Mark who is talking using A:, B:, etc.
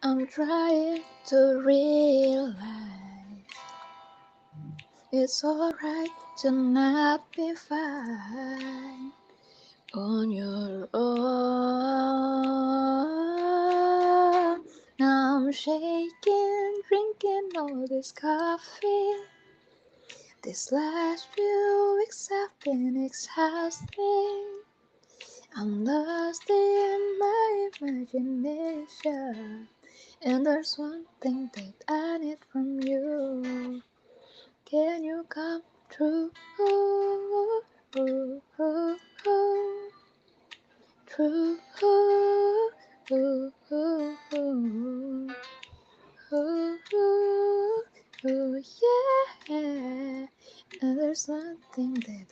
A: I'm trying to realize it's alright to not be fine on your own. Now I'm shaking, drinking all this coffee. This last few weeks have been exhausting. I'm lost in my imagination. And there's one thing that I need from you. Can you come true? True. Yeah. And there's one thing that